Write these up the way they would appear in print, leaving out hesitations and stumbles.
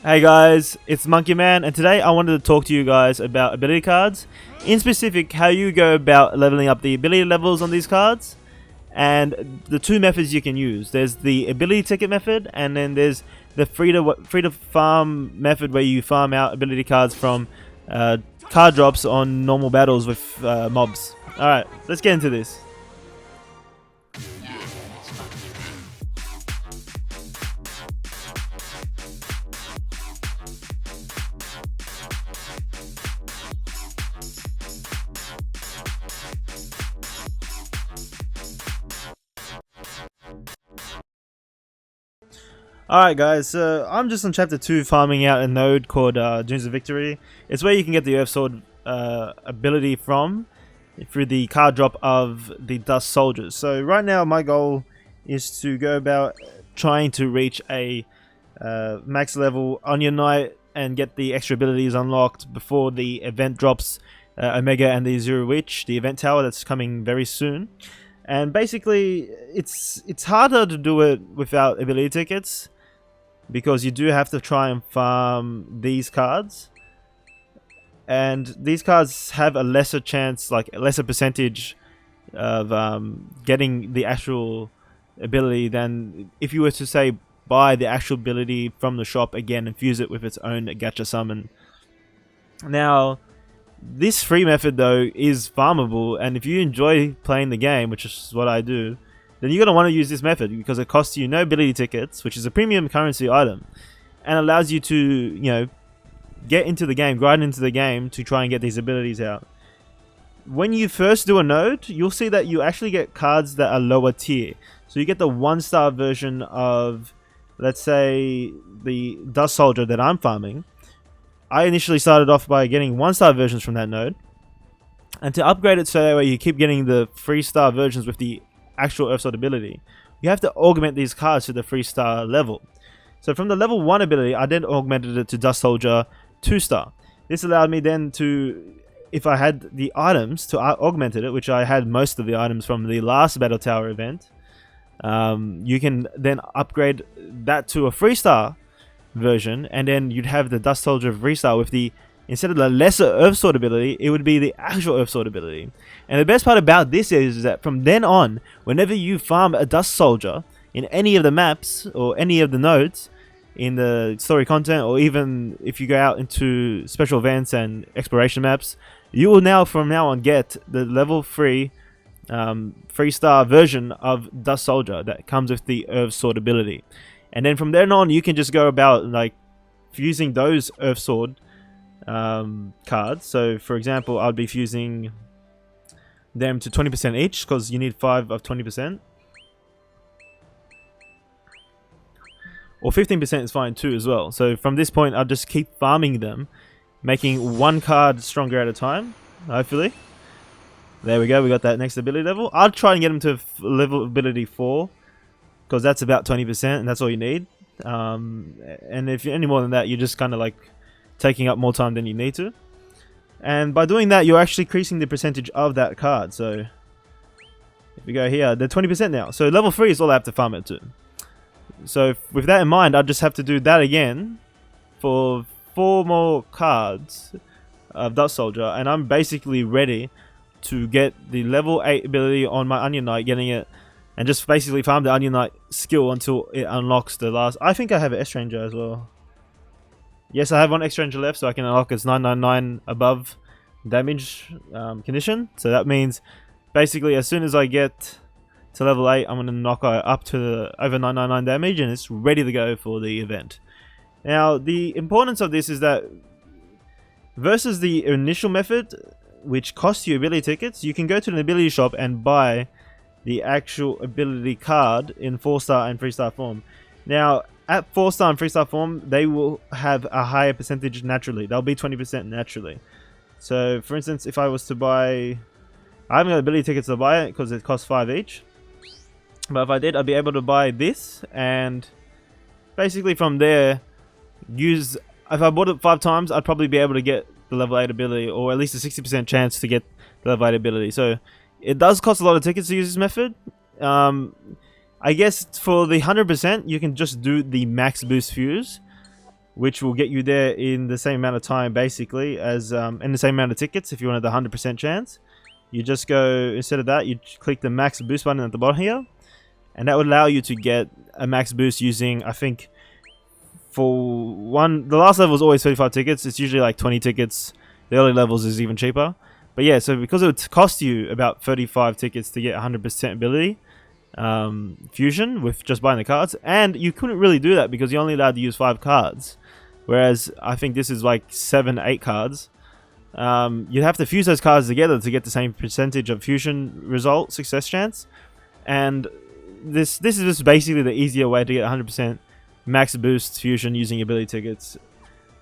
Hey guys, it's Monkey Man, and today I wanted to talk to you guys about ability cards. In specific, how you go about leveling up the ability levels on these cards, and the two methods you can use. There's the ability ticket method, and then there's the free to farm method, where you farm out ability cards from card drops on normal battles with mobs. All right, let's get into this. Alright guys, so I'm just on chapter 2 farming out a node called Dunes of Victory. It's where you can get the Earth Sword ability from through the card drop of the Dust Soldiers. So right now my goal is to go about trying to reach a max level Onion Knight and get the extra abilities unlocked before the event drops Omega and the Zero Witch, the event tower that's coming very soon. And basically it's harder to do it without ability tickets, because you do have to try and farm these cards, and these cards have a lesser chance, like a lesser percentage of getting the actual ability than if you were to say buy the actual ability from the shop again and fuse it with its own gacha summon. Now this free method though is farmable, and if you enjoy playing the game, which is what I do, then you're going to want to use this method, because it costs you no ability tickets, which is a premium currency item, and allows you to, get into the game, grind into the game to try and get these abilities out. When you first do a node, you'll see that you actually get cards that are lower tier. So you get the 1-star version of, let's say, the Dust Soldier that I'm farming. I initially started off by getting 1-star versions from that node, and to upgrade it so that way you keep getting the 3-star versions with the actual Earth Sword ability, you have to augment these cards to the 3-star level. So from the level 1 ability, I then augmented it to Dust Soldier 2-star. This allowed me then to, if I had the items to augment it, which I had most of the items from the last Battle Tower event, you can then upgrade that to a 3-star version, and then you'd have the Dust Soldier 3-star with the, instead of the lesser Earth Sword ability, it would be the actual Earth Sword ability. And the best part about this is that from then on, whenever you farm a Dust Soldier in any of the maps or any of the nodes in the story content, or even if you go out into special events and exploration maps, you will now from now on get the level 3 3-star version of Dust Soldier that comes with the Earth Sword ability. And then from then on, you can just go about like fusing those Earth Sword cards. So for example, I'd be fusing them to 20% each, because you need 5 of 20%, or 15% is fine too as well. So from this point, I'll just keep farming them, making one card stronger at a time, hopefully. There we go, we got that next ability level. I'll try and get them to level ability 4, because that's about 20% and that's all you need. And if you're any more than that, you're just kind of like taking up more time than you need to. And by doing that, you're actually increasing the percentage of that card. So if we go here, they're 20% now. So level 3 is all I have to farm it to. So with that in mind, I just have to do that again for 4 more cards of Dust Soldier, and I'm basically ready to get the level 8 ability on my Onion Knight, getting it, and just basically farm the Onion Knight skill until it unlocks the last. I think I have an S-Ranger as well. Yes, I have one extra ranger left, so I can unlock its 999 above damage condition. So that means basically as soon as I get to level 8, I'm going to knock up to over 999 damage, and it's ready to go for the event. Now, the importance of this is that versus the initial method, which costs you ability tickets, you can go to an ability shop and buy the actual ability card in 4-star and 3-star form. Now, at 4-star and 3-star form, they will have a higher percentage naturally. They'll be 20% naturally. So, for instance, if I was to buy... I haven't got ability tickets to buy it because it costs 5 each. But if I did, I'd be able to buy this, and basically from there, use... If I bought it 5 times, I'd probably be able to get the level 8 ability, or at least a 60% chance to get the level 8 ability. So, it does cost a lot of tickets to use this method. I guess for the 100%, you can just do the max boost fuse. which will get you there in the same amount of time, basically, as in the same amount of tickets. If you wanted the 100% chance, you just go, instead of that, you click the max boost button at the bottom here, and that would allow you to get a max boost using, I think, the last level is always 35 tickets. It's usually like 20 tickets. The early levels is even cheaper. But yeah, so because it would cost you about 35 tickets to get 100% ability fusion with just buying the cards, and you couldn't really do that because you're only allowed to use 5 cards, whereas I think this is like 7-8 cards. You'd have to fuse those cards together to get the same percentage of fusion result success chance, and this is just basically the easier way to get 100% max boost fusion using ability tickets.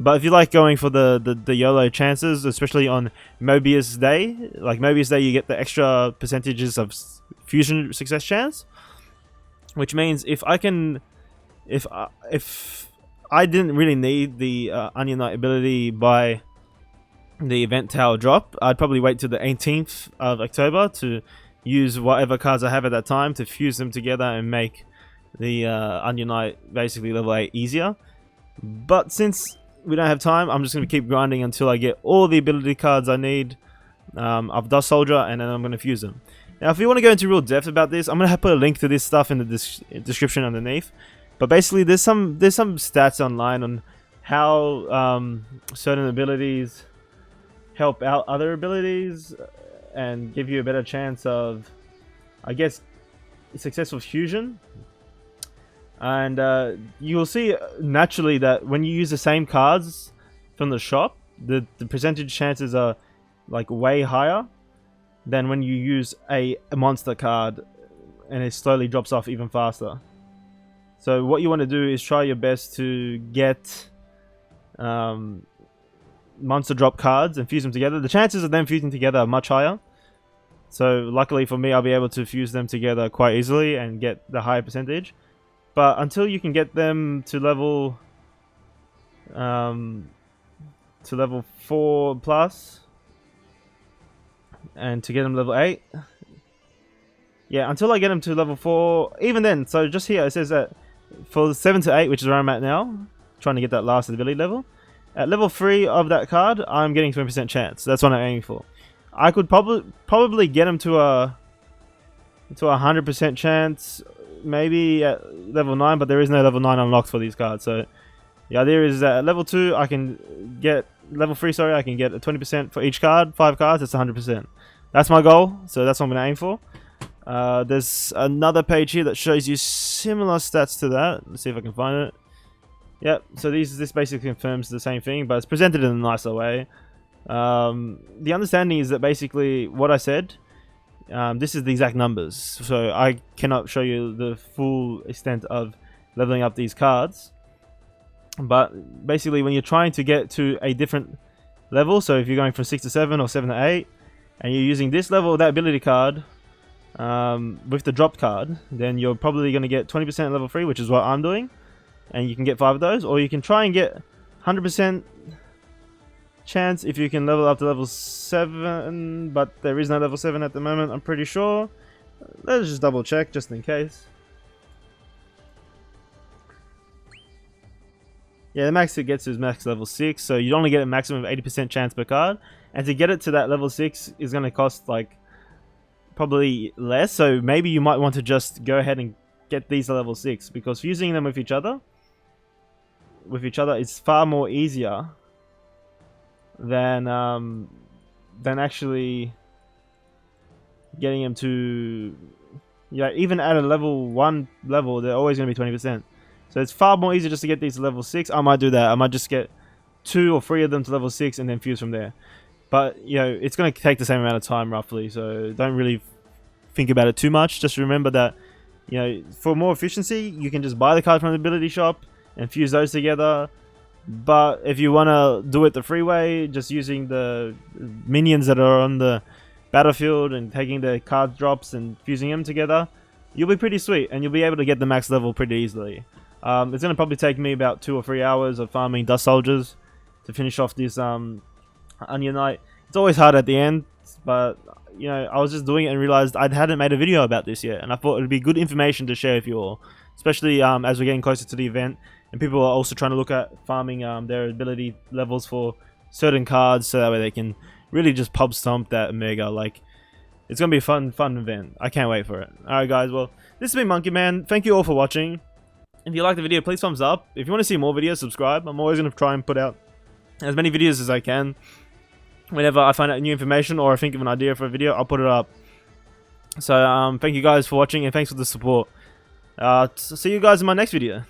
But if you like going for the YOLO chances, especially on Mobius Day, like Mobius Day, you get the extra percentages of fusion success chance, which means if I didn't really need the Onion Knight ability by the event tower drop, I'd probably wait till the 18th of October to use whatever cards I have at that time to fuse them together and make the Onion Knight basically level 8 easier. But since we don't have time, I'm just going to keep grinding until I get all the ability cards I need of Dust Soldier, and then I'm going to fuse them. Now, if you want to go into real depth about this, I'm going to put a link to this stuff in the description underneath. But basically, there's some stats online on how certain abilities help out other abilities and give you a better chance of, I guess, successful fusion. And you'll see naturally that when you use the same cards from the shop, the percentage chances are like way higher than when you use a monster card, and it slowly drops off even faster. So what you want to do is try your best to get monster drop cards and fuse them together. The chances of them fusing together are much higher. So luckily for me, I'll be able to fuse them together quite easily and get the higher percentage. But until you can get them to level 4 plus, and to get them level 8, yeah, until I get them to level 4, even then, so just here it says that for 7 to 8, which is where I'm at now, trying to get that last ability level, at level 3 of that card, I'm getting 20% chance. That's what I'm aiming for. I could probably get them to a 100% chance, maybe at level 9, but there is no level 9 unlocked for these cards. So the idea is that at level 2 I can get level 3, sorry, I can get a 20% for each card. 5 cards, it's 100%. That's my goal, so that's what I'm going to aim for. There's another page here that shows you similar stats to that. Let's see if I can find it. Yep, so this basically confirms the same thing, but it's presented in a nicer way. The understanding is that basically what I said, this is the exact numbers, so I cannot show you the full extent of leveling up these cards. But basically, when you're trying to get to a different level, so if you're going from 6 to 7 or 7 to 8, and you're using this level of that ability card with the dropped card, then you're probably going to get 20% at level 3, which is what I'm doing, and you can get 5 of those, or you can try and get 100% chance if you can level up to level 7, but there is no level 7 at the moment, I'm pretty sure. Let's just double check just in case. Yeah, the max it gets is max level 6, so you only get a maximum of 80% chance per card, and to get it to that level 6 is going to cost like probably less, so maybe you might want to just go ahead and get these to level 6, because fusing them with each other is far more easier than actually getting them to, yeah, even at a level 1 level, they're always going to be 20%. So it's far more easier just to get these to level 6. I might do that. I might just get 2 or 3 of them to level 6 and then fuse from there. But, you know, it's going to take the same amount of time roughly, so don't really think about it too much. Just remember that, you know, for more efficiency, you can just buy the card from the ability shop and fuse those together. But if you want to do it the free way, just using the minions that are on the battlefield and taking the card drops and fusing them together, you'll be pretty sweet, and you'll be able to get the max level pretty easily. It's going to probably take me about 2 or 3 hours of farming Dust Soldiers to finish off this Onion Knight. It's always hard at the end, but you know, I was just doing it and realized I hadn't made a video about this yet, and I thought it would be good information to share with you all, especially as we're getting closer to the event. and people are also trying to look at farming their ability levels for certain cards, so that way they can really just pub stomp that Omega. Like, it's gonna be a fun event. I can't wait for it. Alright guys, well, this has been Monkey Man. Thank you all for watching. If you liked the video, please thumbs up. If you want to see more videos, subscribe. I'm always gonna try and put out as many videos as I can. Whenever I find out new information or I think of an idea for a video, I'll put it up. So thank you guys for watching, and thanks for the support. See you guys in my next video.